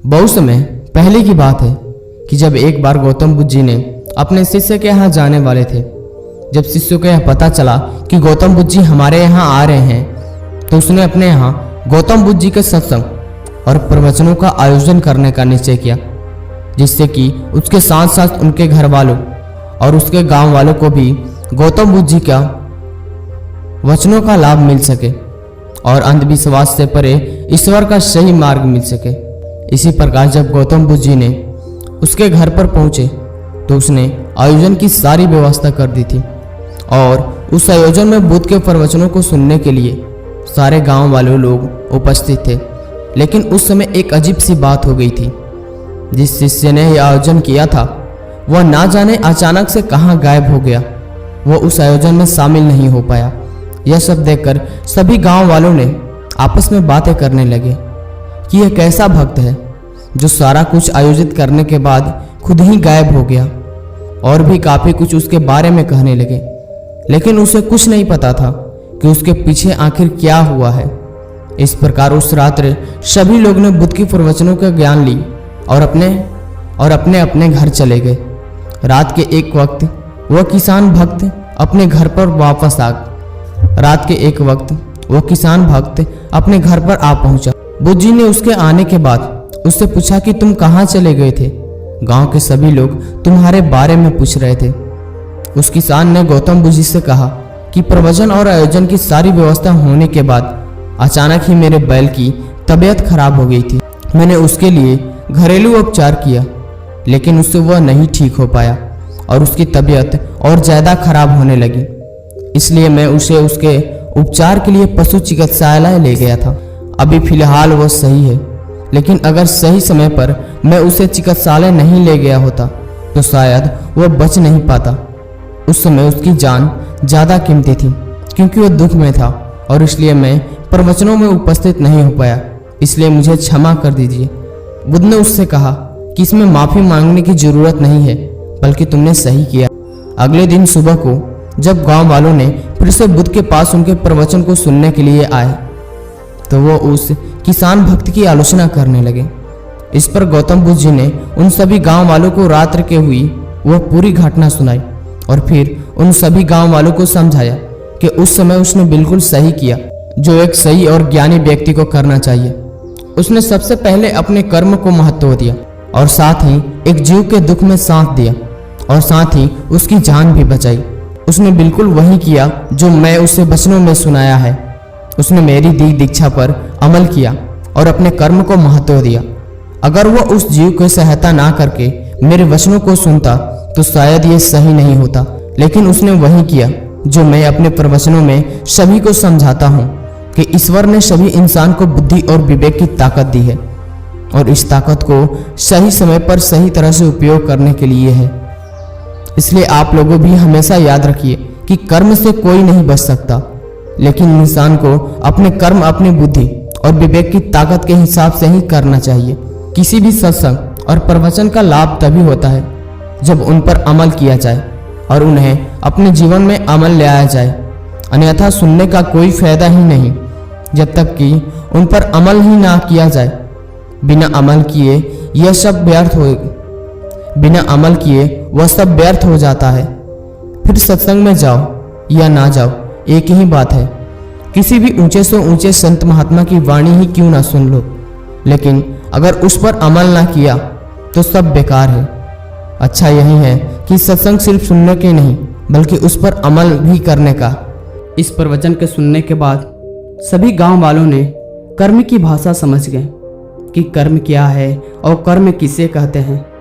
बहुत समय पहले की बात है कि जब एक बार गौतम बुद्ध जी ने अपने शिष्य के यहाँ जाने वाले थे। जब शिष्य को यह पता चला कि गौतम बुद्ध जी हमारे यहाँ आ रहे हैं, तो उसने अपने यहाँ गौतम बुद्ध जी के सत्संग और प्रवचनों का आयोजन करने का निश्चय किया, जिससे कि उसके साथ साथ उनके घर वालों और उसके गांव वालों को भी गौतम बुद्ध जी का वचनों का लाभ मिल सके और अंधविश्वास से परे ईश्वर का सही मार्ग मिल सके। इसी प्रकार जब गौतम बुद्ध जी ने उसके घर पर पहुंचे तो उसने आयोजन की सारी व्यवस्था कर दी थी और उस आयोजन में बुद्ध के प्रवचनों को सुनने के लिए सारे गांव वाले लोग उपस्थित थे। लेकिन उस समय एक अजीब सी बात हो गई थी। जिस शिष्य ने यह आयोजन किया था वह ना जाने अचानक से कहाँ गायब हो गया। वह उस आयोजन में शामिल नहीं हो पाया। यह सब देखकर सभी गांव वालों ने आपस में बातें करने लगे कि यह कैसा भक्त है जो सारा कुछ आयोजित करने के बाद खुद ही गायब हो गया। और भी काफी कुछ उसके बारे में कहने लगे, लेकिन उसे कुछ नहीं पता था कि उसके पीछे आखिर क्या हुआ है। इस प्रकार उस रात्र सभी लोग ने बुद्ध की प्रवचनों का ज्ञान ली और अपने अपने घर चले गए। रात के एक वक्त वह किसान भक्त अपने घर पर आ पहुंचा। बुद्ध जी ने उसके आने के बाद उससे पूछा कि तुम कहाँ चले गए थे? गांव के सभी लोग तुम्हारे बारे में पूछ रहे थे। उस किसान ने गौतम बुद्ध जी से कहा कि प्रवचन और आयोजन की सारी व्यवस्था होने के बाद अचानक ही मेरे बैल की तबीयत खराब हो गई थी। मैंने उसके लिए घरेलू उपचार किया, लेकिन उससे वह नहीं ठीक हो पाया और उसकी तबीयत और ज़्यादा खराब होने लगी। इसलिए मैं उसे उसके उपचार के लिए पशु चिकित्सालय ले गया था। अभी फिलहाल वह सही है, लेकिन अगर सही समय पर मैं उसे चिकित्सालय नहीं ले गया होता तो शायद वह बच नहीं पाता। उस समय उसकी जान ज़्यादा कीमती थी, क्योंकि वह दुख में था और इसलिए मैं प्रवचनों में उपस्थित नहीं हो पाया। इसलिए मुझे क्षमा कर दीजिए। बुद्ध ने उससे कहा कि इसमें माफ़ी मांगने की जरूरत नहीं है, बल्कि तुमने सही किया। अगले दिन सुबह को जब गांव वालों ने फिर से बुद्ध के पास उनके प्रवचन को सुनने के लिए आए तो वो उस किसान भक्त की आलोचना करने लगे। इस पर गौतम बुद्ध जी ने उन सभी गांव वालों को रात्र के हुई वह पूरी घटना सुनाई और फिर उन सभी गांव वालों को समझाया कि उस समय उसने बिल्कुल सही किया जो एक सही और ज्ञानी व्यक्ति को करना चाहिए। उसने सबसे पहले अपने कर्म को महत्व दिया और साथ ही एक जीव के दुख में साथ दिया और साथ ही उसकी जान भी बचाई। उसने बिल्कुल वही किया जो मैं उसे वचनों में सुनाया है। उसने मेरी दी दीक्षा पर अमल किया और अपने कर्म को महत्व दिया। अगर वह उस जीव की सहायता ना करके मेरे वचनों को सुनता तो शायद ये सही नहीं होता, लेकिन उसने वही किया जो मैं अपने प्रवचनों में सभी को समझाता हूँ कि ईश्वर ने सभी इंसान को बुद्धि और विवेक की ताकत दी है और इस ताकत को सही समय पर सही तरह से उपयोग करने के लिए है। इसलिए आप लोगों भी हमेशा याद रखिए कि कर्म से कोई नहीं बच सकता, लेकिन इंसान को अपने कर्म अपनी बुद्धि और विवेक की ताकत के हिसाब से ही करना चाहिए। किसी भी सत्संग और प्रवचन का लाभ तभी होता है जब उन पर अमल किया जाए और उन्हें अपने जीवन में अमल ले आया जाए, अन्यथा सुनने का कोई फायदा ही नहीं जब तक कि उन पर अमल ही ना किया जाए। बिना अमल किए वह सब व्यर्थ हो जाता है। फिर सत्संग में जाओ या ना जाओ, एक ही बात है। किसी भी ऊंचे से ऊंचे संत महात्मा की वाणी ही क्यों ना सुन लो, लेकिन अगर उस पर अमल ना किया तो सब बेकार है। अच्छा यही है कि सत्संग सिर्फ सुनने के नहीं बल्कि उस पर अमल भी करने का। इस प्रवचन के सुनने के बाद सभी गांव वालों ने कर्म की भाषा समझ गए कि कर्म क्या है और कर्म किसे कहते हैं।